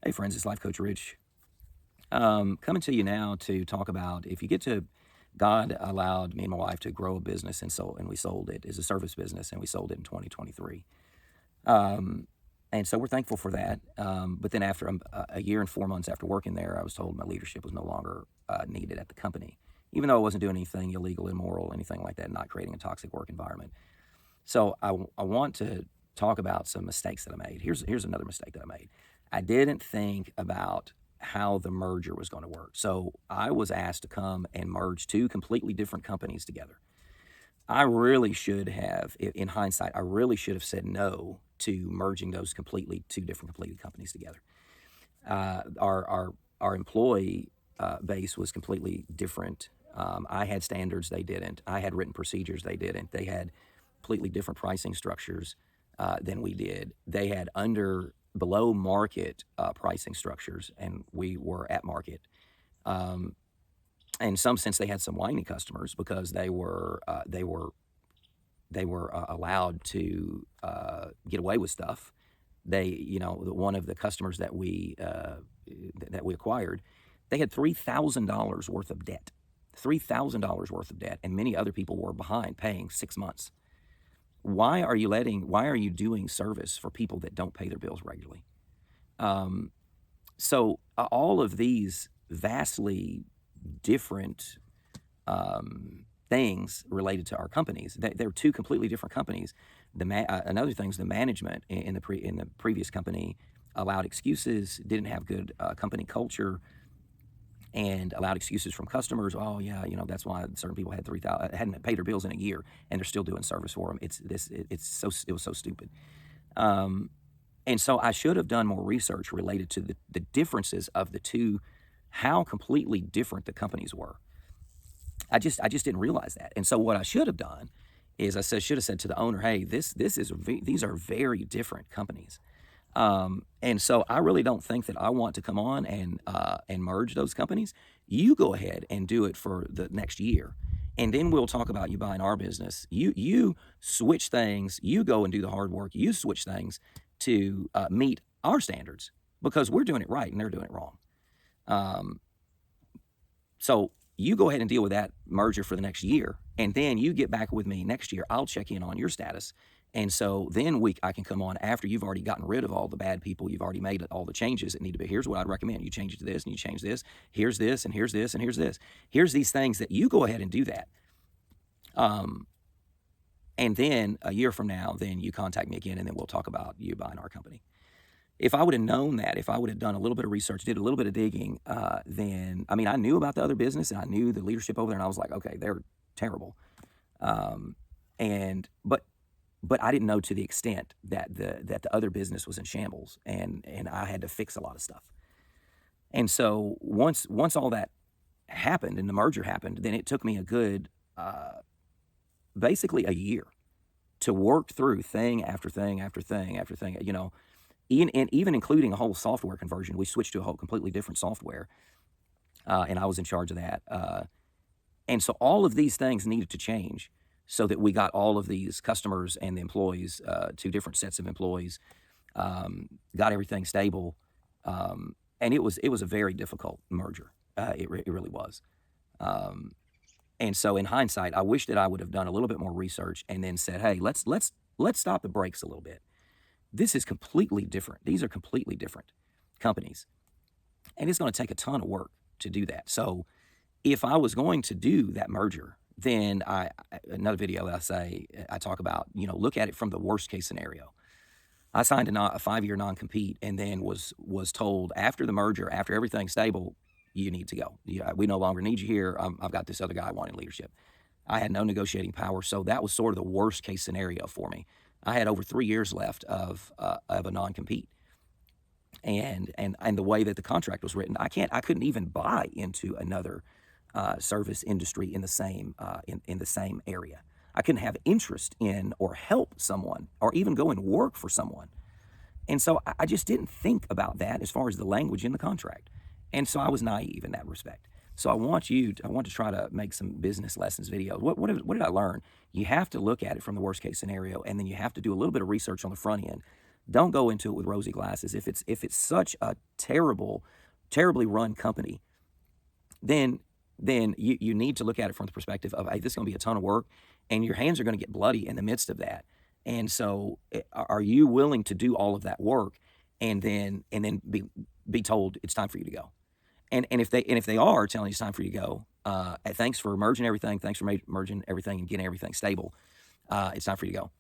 Hey friends, it's Life Coach Rich. Coming to you now to talk about if you get to God allowed me and my wife to grow a business and we sold it as a service business and we sold it in 2023. Um, and so we're thankful for that. But then after a year and 4 months after working there, I was told my leadership was no longer needed at the company, even though I wasn't doing anything illegal, immoral, anything like that, not creating a toxic work environment. So I want to talk about some mistakes that I made. Here's another mistake that I made. I didn't think about how the merger was going to work. So I was asked to come and merge two completely different companies together. I really should have, in hindsight, I really should have said no to merging those two different completed companies together. Our employee base was completely different. I had standards, they didn't. I had written procedures, they didn't. They had completely different pricing structures than we did. They had below market pricing structures, and we were at market. Um, in some sense, they had some whiny customers because they were allowed to get away with stuff. One of the customers that we acquired, they had $3,000 worth of debt, $3,000 worth of debt, and many other people were behind paying 6 months. Why are you doing service for people that don't pay their bills regularly? Um, so all of these vastly different things related to our companies. They're two completely different companies. Another thing is the management in the previous company allowed excuses, didn't have good company culture, and allowed excuses from customers. Oh yeah, that's why certain people hadn't paid their bills in a year, and they're still doing service for them. It was so stupid. Um, and so I should have done more research related to the differences of the two, how completely different the companies were. I just didn't realize that. And so what I should have done is should have said to the owner, "Hey, these are very different companies." And so I really don't think that I want to come on and merge those companies. You go ahead and do it for the next year, and then we'll talk about you buying our business. You switch things. You go and do the hard work. You switch things to meet our standards because we're doing it right and they're doing it wrong. Um, so you go ahead and deal with that merger for the next year, and then you get back with me next year. I'll check in on your status, and so then I can come on after you've already gotten rid of all the bad people. You've already made all the changes that need to be. Here's what I'd recommend: you change it to this, and you change this. Here's this, and here's this, and here's this. Here's these things that you go ahead and do that. Um, and then a year from now, then you contact me again, and then we'll talk about you buying our company. If I would have known that, if I would have done a little bit of research, did a little bit of digging, then I mean, I knew about the other business and I knew the leadership over there, and I was like, okay, they're terrible. Um, and but I didn't know to the extent that the other business was in shambles, and I had to fix a lot of stuff. And so once all that happened and the merger happened, then it took me a good basically a year to work through thing after thing after thing after thing. Even including a whole software conversion. We switched to a whole completely different software, and I was in charge of that. And so all of these things needed to change so that we got all of these customers and the employees, two different sets of employees, got everything stable, and it was a very difficult merger. It really was. Um, and so in hindsight, I wish that I would have done a little bit more research and then said, "Hey, let's stop the brakes a little bit. This is completely different. These are completely different companies, and it's going to take a ton of work to do that." So if I was going to do that merger, then another video that I talk about, look at it from the worst case scenario. I signed a 5-year non-compete and then was told after the merger, after everything's stable, you need to go. We no longer need you here. I've got this other guy wanting leadership. I had no negotiating power, so that was sort of the worst case scenario for me. I had over 3 years left of a non-compete, and the way that the contract was written, I couldn't even buy into another service industry in the same area. I couldn't have interest in or help someone or even go and work for someone. And so I just didn't think about that as far as the language in the contract. And so I was naive in that respect. So I want to try to make some business lessons videos. What did I learn? You have to look at it from the worst case scenario, and then you have to do a little bit of research on the front end don't go into it with rosy glasses. If it's such a terribly run company, then you need to look at it from the perspective of, hey, this is going to be a ton of work, and your hands are going to get bloody in the midst of that. And so, are you willing to do all of that work, and then be told it's time for you to go? And if they are telling you it's time for you to go, thanks for merging everything, thanks for merging everything and getting everything stable, it's time for you to go.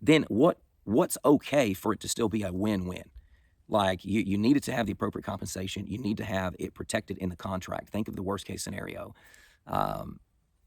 Then what's okay for it to still be a win-win? Like, you needed to have the appropriate compensation. You need to have it protected in the contract. Think of the worst case scenario,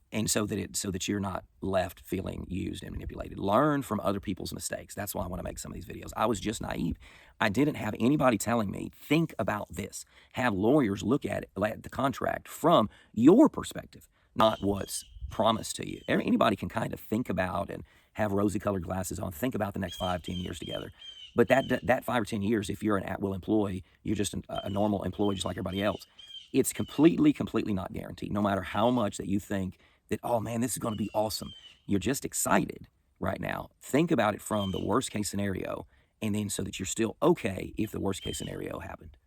and so that you're not left feeling used and manipulated. Learn from other people's mistakes. That's why I want to make some of these videos. I was just naive. I didn't have anybody telling me, think about this. Have lawyers look at it, at the contract from your perspective, not what's promised to you. Anybody can kind of think about and have rosy-colored glasses on, think about the next 5-10 years together. But that 5 or 10 years, if you're an at-will employee, you're just a normal employee just like everybody else. It's completely not guaranteed. No matter how much that you think that, oh man, this is going to be awesome, you're just excited right now. Think about it from the worst case scenario, and then so that you're still okay if the worst case scenario happened.